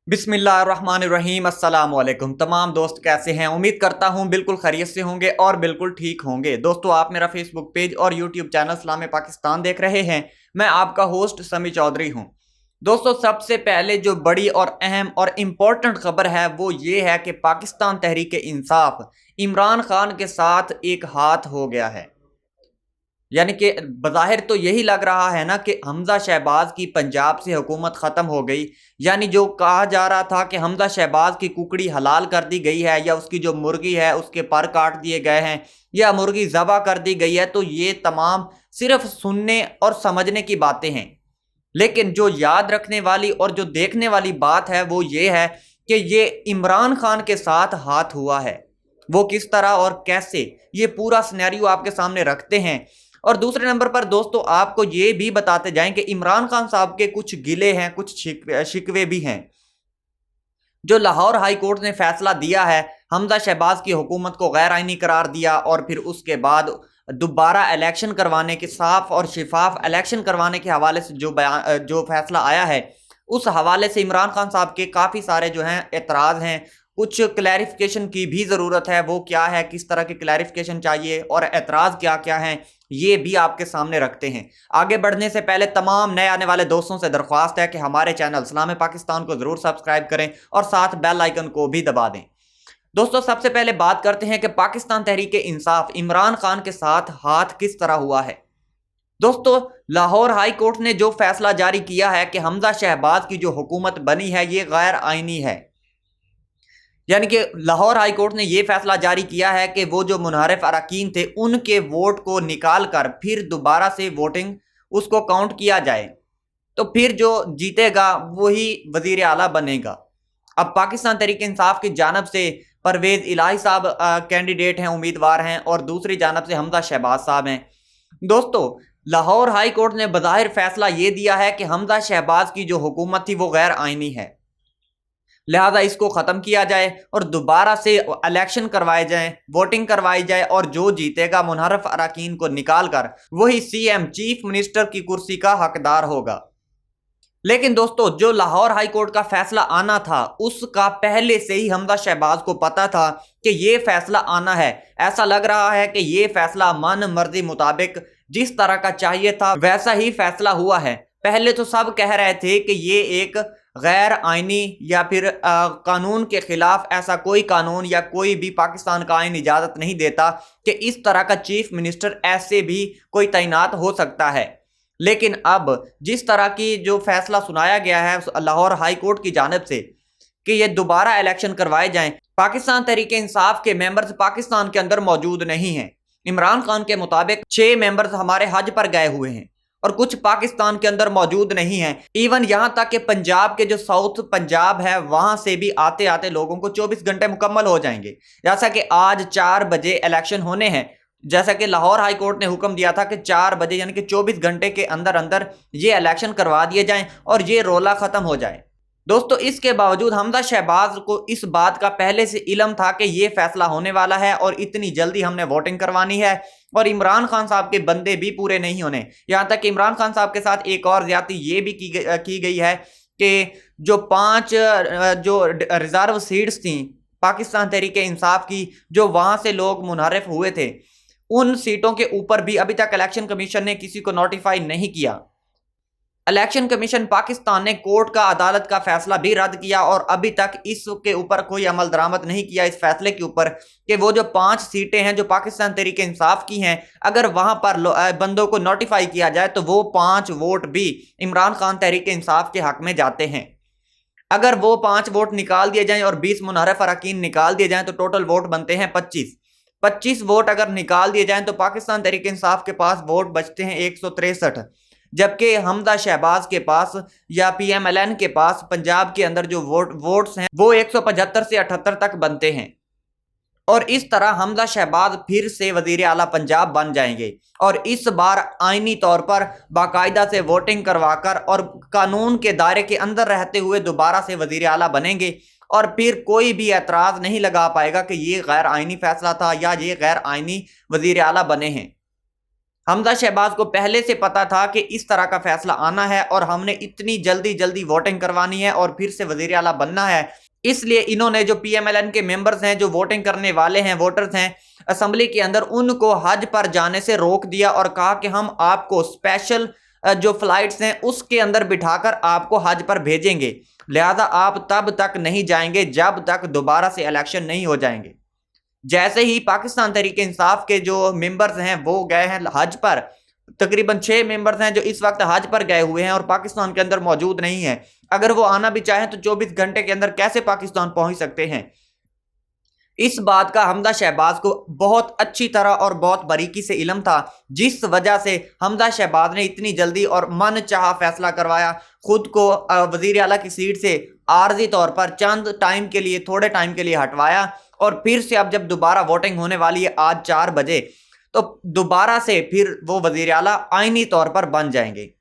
बिस्मिल्लाहिर्रहमानिर्रहीम अस्सलाम वालेकुम। तमाम दोस्त कैसे हैं? उम्मीद करता हूं बिल्कुल खैरियत से होंगे और बिल्कुल ठीक होंगे। दोस्तों, आप मेरा फेसबुक पेज और यूट्यूब चैनल सलाम पाकिस्तान देख रहे हैं। मैं आपका होस्ट समी चौधरी हूं। दोस्तों, सबसे पहले जो बड़ी और अहम और इम्पोर्टेंट खबर है वो ये है कि पाकिस्तान तहरीक इंसाफ इमरान खान के साथ एक हाथ हो गया है। यानी कि बज़ाहिर तो यही लग रहा है ना कि हमजा शहबाज की पंजाब से हुकूमत ख़त्म हो गई। यानी जो कहा जा रहा था कि हमजा शहबाज की कुकड़ी हलाल कर दी गई है या उसकी जो मुर्गी है उसके पर काट दिए गए हैं या मुर्गी ज़बह कर दी गई है, तो ये तमाम सिर्फ सुनने और समझने की बातें हैं। लेकिन जो याद रखने वाली और जो देखने वाली बात है वो ये है कि ये इमरान खान के साथ हाथ हुआ है। वो किस तरह और कैसे, ये पूरा सिनेरियो आपके सामने रखते हैं। और दूसरे नंबर पर दोस्तों, आपको ये भी बताते जाएं कि इमरान खान साहब के कुछ गिले हैं, कुछ शिकवे भी हैं। जो लाहौर हाई कोर्ट ने फैसला दिया है, हमजा शहबाज की हुकूमत को गैर आइनी करार दिया और फिर उसके बाद दोबारा इलेक्शन करवाने के, साफ और शिफाफ इलेक्शन करवाने के हवाले से जो फैसला आया है, उस हवाले से इमरान खान साहब के काफ़ी सारे जो हैं एतराज़ हैं। कुछ क्लैरिफिकेशन की भी ज़रूरत है। वो क्या है, किस तरह की क्लैरिफिकेशन चाहिए और एतराज़ क्या क्या हैं, ये भी आपके सामने रखते हैं। आगे बढ़ने से पहले तमाम नए आने वाले दोस्तों से दरख्वास्त है कि हमारे चैनल सलाम पाकिस्तान को ज़रूर सब्सक्राइब करें और साथ बेल आइकन को भी दबा दें। दोस्तों, सबसे पहले बात करते हैं कि पाकिस्तान तहरीक इंसाफ इमरान खान के साथ हाथ किस तरह हुआ है। दोस्तों, लाहौर हाई कोर्ट ने जो फैसला जारी किया है कि हमजा शहबाज की जो हुकूमत बनी है ये गैर आइनी है। यानी कि लाहौर हाई कोर्ट ने यह फैसला जारी किया है कि वो जो मुनहरिफ अरकान थे उनके वोट को निकाल कर फिर दोबारा से वोटिंग उसको काउंट किया जाए, तो फिर जो जीतेगा वही वजीर आला बनेगा। अब पाकिस्तान तहरीक इंसाफ की जानब से परवेज इलाही साहब कैंडिडेट हैं, उम्मीदवार हैं, और दूसरी जानब से हमजा शहबाज साहब हैं। दोस्तों, लाहौर हाई कोर्ट ने बज़ाहिर फैसला ये दिया है कि हमजा शहबाज की जो हुकूमत थी वो गैर आइनी है, लिहाजा इसको ख़त्म किया जाए और दोबारा से इलेक्शन करवाए जाएं, वोटिंग करवाई जाए और जो जीतेगा मुनहरफ अरकान को निकाल कर वही सीएम चीफ मिनिस्टर की कुर्सी का हकदार होगा। लेकिन दोस्तों, जो लाहौर हाई कोर्ट का फैसला आना था उसका पहले से ही हमजा शहबाज को पता था कि ये फैसला आना है। ऐसा लग रहा है कि ये फैसला मन मर्जी मुताबिक जिस तरह का चाहिए था वैसा ही फैसला हुआ है। पहले तो सब कह रहे थे कि ये एक गैर आइनी या फिर कानून के खिलाफ, ऐसा कोई कानून या कोई भी पाकिस्तान का आइन इजाज़त नहीं देता कि इस तरह का चीफ मिनिस्टर ऐसे भी कोई तैनात हो सकता है। लेकिन अब जिस तरह की जो फैसला सुनाया गया है लाहौर हाई कोर्ट की जानिब से कि ये दोबारा इलेक्शन करवाए जाएं, पाकिस्तान तहरीक इंसाफ के मेंबर्स पाकिस्तान के अंदर मौजूद नहीं हैं। इमरान खान के मुताबिक 6 मेंबर्स हमारे हज पर गए हुए हैं और कुछ पाकिस्तान के अंदर मौजूद नहीं हैं। इवन यहां तक कि पंजाब के जो साउथ पंजाब है वहां से भी आते आते लोगों को 24 घंटे मुकम्मल हो जाएंगे। जैसा कि आज 4 बजे इलेक्शन होने हैं, जैसा कि लाहौर हाई कोर्ट ने हुक्म दिया था कि 4 बजे यानी कि 24 घंटे के अंदर अंदर ये इलेक्शन करवा दिए जाएं और ये रोला ख़त्म हो जाए। दोस्तों, इसके बावजूद हमजा शहबाज को इस बात का पहले से इल्म था कि ये फैसला होने वाला है और इतनी जल्दी हमने वोटिंग करवानी है और इमरान खान साहब के बंदे भी पूरे नहीं होने। यहाँ तक कि इमरान खान साहब के साथ एक और ज्यादती ये भी की गई है कि जो 5 जो रिजर्व सीट्स थी पाकिस्तान तहरीक इंसाफ की, जो वहाँ से लोग मुनहरिफ हुए थे, उन सीटों के ऊपर भी अभी तक इलेक्शन कमीशन ने किसी को नोटिफाई नहीं किया। इलेक्शन कमीशन पाकिस्तान ने कोर्ट का, अदालत का फैसला भी रद्द किया और अभी तक इसके ऊपर कोई अमल दरामद नहीं किया, इस फैसले के ऊपर कि वो जो 5 सीटें हैं जो पाकिस्तान तहरीक इंसाफ की हैं, अगर वहां पर बंदों को नोटिफाई किया जाए तो वो 5 वोट भी इमरान खान तहरीक इंसाफ के हक में जाते हैं। अगर वो 5 वोट निकाल दिए जाएं और 20 मुनहरिफ अरकान निकाल दिए जाएं तो टोटल वोट बनते हैं 25 वोट अगर निकाल दिए जाएं तो पाकिस्तान तहरीक इंसाफ के पास वोट बचते हैं 163, जबकि हमजा शहबाज के पास या पीएमएलएन के पास पंजाब के अंदर जो वोट्स हैं वो 175 से 78 तक बनते हैं। और इस तरह हमजा शहबाज फिर से वजीर आला पंजाब बन जाएंगे और इस बार आईनी तौर पर बाकायदा से वोटिंग करवाकर और कानून के दायरे के अंदर रहते हुए दोबारा से वजीर आला बनेंगे और फिर कोई भी एतराज़ नहीं लगा पाएगा कि ये गैर आइनी फैसला था या ये गैर आइनी वजीर आला बने हैं। हमजा शहबाज को पहले से पता था कि इस तरह का फैसला आना है और हमने इतनी जल्दी वोटिंग करवानी है और फिर से वजीर आला बनना है, इसलिए इन्होंने जो PMLN के मेंबर्स हैं, जो वोटिंग करने वाले हैं, वोटर्स हैं असेंबली के अंदर, उनको हज पर जाने से रोक दिया और कहा कि हम आपको स्पेशल जो फ्लाइट्स हैं उसके अंदर बिठाकर आपको हज पर भेजेंगे, लिहाजा आप तब तक नहीं जाएंगे जब तक दोबारा से इलेक्शन नहीं हो जाएंगे। जैसे ही पाकिस्तान तहरीक इंसाफ के जो मेंबर्स हैं वो गए हैं हज पर, तकरीबन 6 मेंबर्स हैं जो इस वक्त हज पर गए हुए हैं और पाकिस्तान के अंदर मौजूद नहीं है। अगर वो आना भी चाहें तो 24 घंटे के अंदर कैसे पाकिस्तान पहुंच सकते हैं। इस बात का हमजा शहबाज को बहुत अच्छी तरह और बहुत बारीकी से इल्म था, जिस वजह से हमजा शहबाज ने इतनी जल्दी और मन चाहा फैसला करवाया, खुद को वजीर आला की सीट से आर्जी तौर पर चंद टाइम के लिए, थोड़े टाइम के लिए हटवाया और फिर से अब जब दोबारा वोटिंग होने वाली है आज 4 बजे, तो दोबारा से फिर वो वजीर आला आईनी तौर पर बन जाएंगे।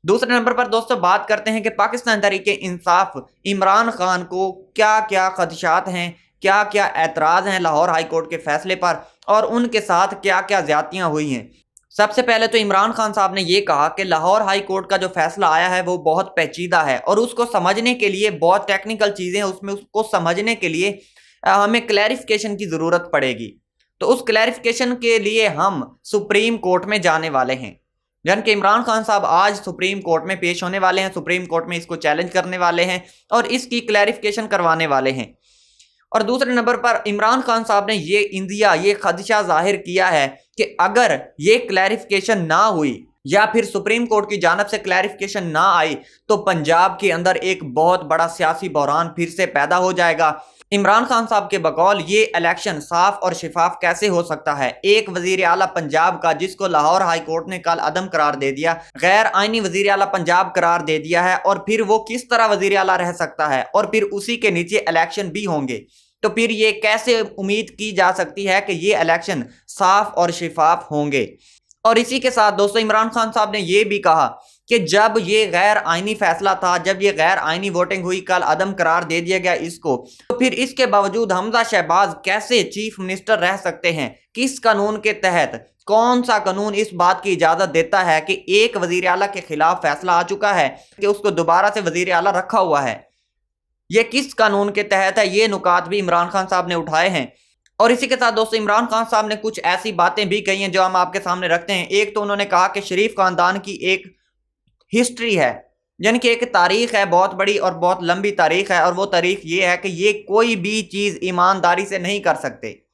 दूसरे नंबर पर दोस्तों बात करते हैं कि पाकिस्तान तहरीक इंसाफ इमरान खान को क्या क्या खदशात हैं, क्या क्या एतराज़ हैं लाहौर हाई कोर्ट के फैसले पर और उनके साथ क्या क्या ज्यादतियां हुई हैं। सबसे पहले तो इमरान खान साहब ने ये कहा कि लाहौर हाई कोर्ट का जो फैसला आया है वो बहुत पेचीदा है और उसको समझने के लिए बहुत टेक्निकल चीज़ें हैं, उसमें उसको समझने के लिए हमें क्लैरिफिकेशन की ज़रूरत पड़ेगी। तो उस क्लैरिफिकेशन के लिए हम सुप्रीम कोर्ट में जाने वाले हैं, यानी कि इमरान खान साहब आज सुप्रीम कोर्ट में पेश होने वाले हैं, सुप्रीम कोर्ट में इसको चैलेंज करने वाले हैं और इसकी क्लैरिफिकेशन करवाने वाले हैं। और दूसरे नंबर पर इमरान खान साहब ने ये खदशा जाहिर किया है कि अगर ये क्लैरिफिकेशन ना हुई या फिर सुप्रीम कोर्ट की जानिब से क्लैरिफिकेशन ना आई तो पंजाब के अंदर एक बहुत बड़ा सियासी बहरान फिर से पैदा हो जाएगा। इमरान खान साहब के बकौल ये इलेक्शन साफ और शिफाफ कैसे हो सकता है। एक वजीर आला पंजाब का, जिसको लाहौर हाई कोर्ट ने कल अदम करार दे दिया, गैर आईनी वजीर आला पंजाब करार दे दिया है, और फिर वो किस तरह वजीर आला रह सकता है और फिर उसी के नीचे इलेक्शन भी होंगे, तो फिर ये कैसे उम्मीद की जा सकती है कि ये इलेक्शन साफ और शिफाफ होंगे। और इसी के साथ दोस्तों इमरान खान साहब ने यह भी कहा कि जब ये गैर आईनी फैसला था, जब ये गैर आईनी वोटिंग हुई, कल अदम करार दे दिया गया इसको, तो फिर इसके बावजूद हमजा शहबाज कैसे चीफ मिनिस्टर रह सकते हैं। किस कानून के तहत, कौन सा कानून इस बात की इजाजत देता है कि एक वजीर आला के खिलाफ फैसला आ चुका है कि उसको दोबारा से वजीर आला रखा हुआ है, ये किस कानून के तहत है। ये नुकात भी इमरान खान साहब ने उठाए हैं। और इसी के साथ दोस्तों इमरान खान साहब ने कुछ ऐसी बातें भी कही हैं जो हम आपके सामने रखते हैं। एक तो उन्होंने कहा कि शरीफ खानदान की एक हिस्ट्री है, यानी कि एक तारीख है, बहुत बड़ी और बहुत लंबी तारीख है, और वो तारीख ये है कि ये कोई भी चीज़ ईमानदारी से नहीं कर सकते,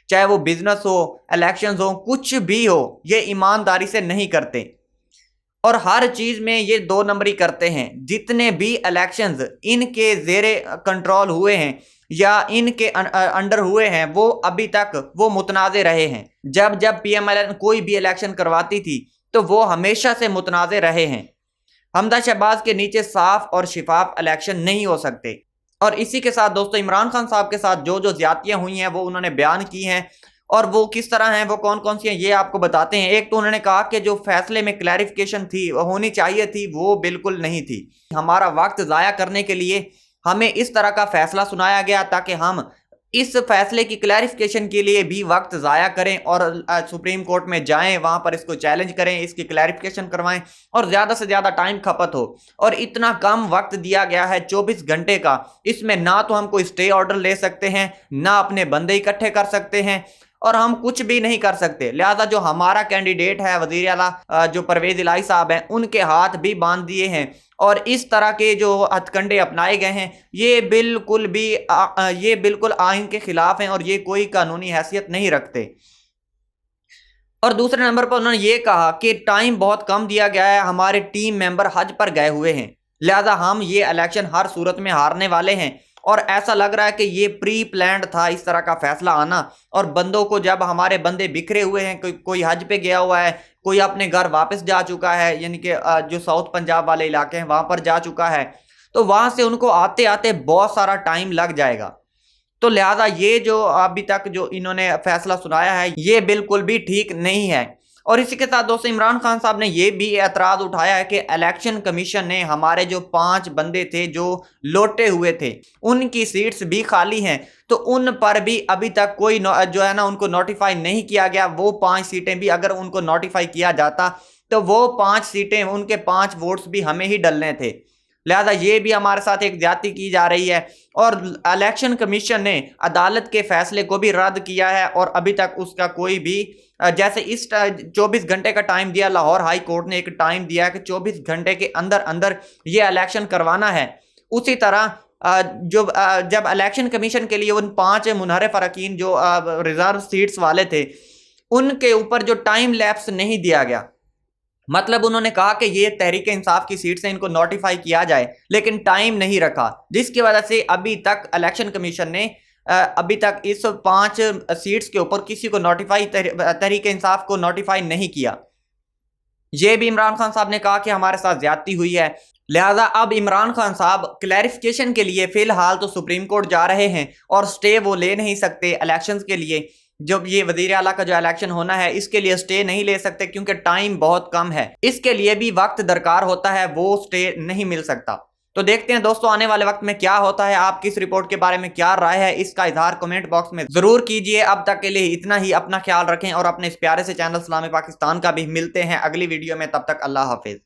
चाहे वो बिजनेस हो, इलेक्शंस हो, कुछ भी हो, ये ईमानदारी से नहीं करते और हर चीज़ में ये 2 नंबरी करते हैं। जितने भी इलेक्शंस इनके ज़ेरे कंट्रोल हुए हैं या इनके अंडर हुए हैं वो अभी तक वो मुतनाज़े रहे हैं। जब जब PMLN कोई भी इलेक्शन करवाती थी तो वो हमेशा से मुतनाज़े रहे हैं। हमजा शहबाज के नीचे साफ और शिफाफ इलेक्शन नहीं हो सकते। और इसी के साथ दोस्तों इमरान खान साहब के साथ जो जो ज्यादतियां हुई हैं वो उन्होंने बयान की हैं, और वो किस तरह हैं, वो कौन कौन सी हैं, ये आपको बताते हैं। एक तो उन्होंने कहा कि जो फैसले में क्लैरिफिकेशन थी, वो होनी चाहिए थी, वो बिल्कुल नहीं थी। हमारा वक्त ज़ाया करने के लिए हमें इस तरह का फैसला सुनाया गया ताकि हम इस फैसले की क्लैरिफिकेशन के लिए भी वक्त ज़ाया करें और सुप्रीम कोर्ट में जाएं, वहाँ पर इसको चैलेंज करें, इसकी क्लैरिफिकेशन करवाएं और ज़्यादा से ज़्यादा टाइम खपत हो। और इतना कम वक्त दिया गया है 24 घंटे का, इसमें ना तो हम कोई स्टे ऑर्डर ले सकते हैं, ना अपने बंदे इकट्ठे कर सकते हैं और हम कुछ भी नहीं कर सकते। लिहाजा जो हमारा कैंडिडेट है वज़ीर आला जो परवेज़ इलाही साहब हैं, उनके हाथ भी बांध दिए हैं और इस तरह के जो हथकंडे अपनाए गए हैं ये बिल्कुल आइन के खिलाफ हैं और ये कोई कानूनी हैसियत नहीं रखते। और दूसरे नंबर पर उन्होंने ये कहा कि टाइम बहुत कम दिया गया है, हमारे टीम मेंबर हज पर गए हुए हैं, लिहाजा हम ये इलेक्शन हर सूरत में हारने वाले हैं। और ऐसा लग रहा है कि ये प्री प्लान्ड था इस तरह का फैसला आना। और बंदों को, जब हमारे बंदे बिखरे हुए हैं, कोई हज पे गया हुआ है, कोई अपने घर वापस जा चुका है, यानी कि जो साउथ पंजाब वाले इलाके हैं वहाँ पर जा चुका है, तो वहाँ से उनको आते आते बहुत सारा टाइम लग जाएगा। तो लिहाजा ये जो अभी तक जो इन्होंने फैसला सुनाया है ये बिल्कुल भी ठीक नहीं है। और इसी के साथ दोस्तों इमरान खान साहब ने ये भी एतराज़ उठाया है कि इलेक्शन कमीशन ने हमारे जो 5 बंदे थे जो लौटे हुए थे उनकी सीट्स भी खाली हैं, तो उन पर भी अभी तक कोई जो है ना उनको नोटिफाई नहीं किया गया। वो 5 सीटें भी अगर उनको नोटिफाई किया जाता तो वो 5 सीटें, उनके 5 वोट्स भी हमें ही डलने थे। लिहाजा ये भी हमारे साथ एक ज्यादती की जा रही है और इलेक्शन कमीशन ने अदालत के फैसले को भी रद्द किया है और अभी तक उसका कोई भी जैसे इस 24 घंटे का टाइम दिया, लाहौर हाई कोर्ट ने एक टाइम दिया कि 24 घंटे के अंदर अंदर ये इलेक्शन करवाना है। उसी तरह जब इलेक्शन कमीशन के लिए उन 5 मुनहरिफ अरकान जो रिजर्व सीट्स वाले थे उनके ऊपर जो टाइम लैप्स नहीं दिया गया, मतलब उन्होंने कहा कि ये तहरीक इंसाफ की सीट से इनको नोटिफाई किया जाए लेकिन टाइम नहीं रखा, जिसकी वजह से अभी तक इलेक्शन कमीशन ने अभी तक इस 5 सीट्स के ऊपर किसी को नोटिफाई, तहरीक इंसाफ को नोटिफाई नहीं किया। ये भी इमरान खान साहब ने कहा कि हमारे साथ ज्यादती हुई है। लिहाजा अब इमरान खान साहब क्लैरिफिकेशन के लिए फिलहाल तो सुप्रीम कोर्ट जा रहे हैं और स्टे वो ले नहीं सकते इलेक्शंस के लिए। जब ये वजीर आला का जो इलेक्शन होना है इसके लिए स्टे नहीं ले सकते क्योंकि टाइम बहुत कम है, इसके लिए भी वक्त दरकार होता है, वो स्टे नहीं मिल सकता। तो देखते हैं दोस्तों आने वाले वक्त में क्या होता है। आप किस रिपोर्ट के बारे में क्या राय है इसका इजहार कमेंट बॉक्स में जरूर कीजिए। अब तक के लिए इतना ही, अपना ख्याल रखें और अपने इस प्यारे से चैनल सलाम पाकिस्तान का भी मिलते हैं अगली वीडियो में। तब तक अल्लाह हाफिज।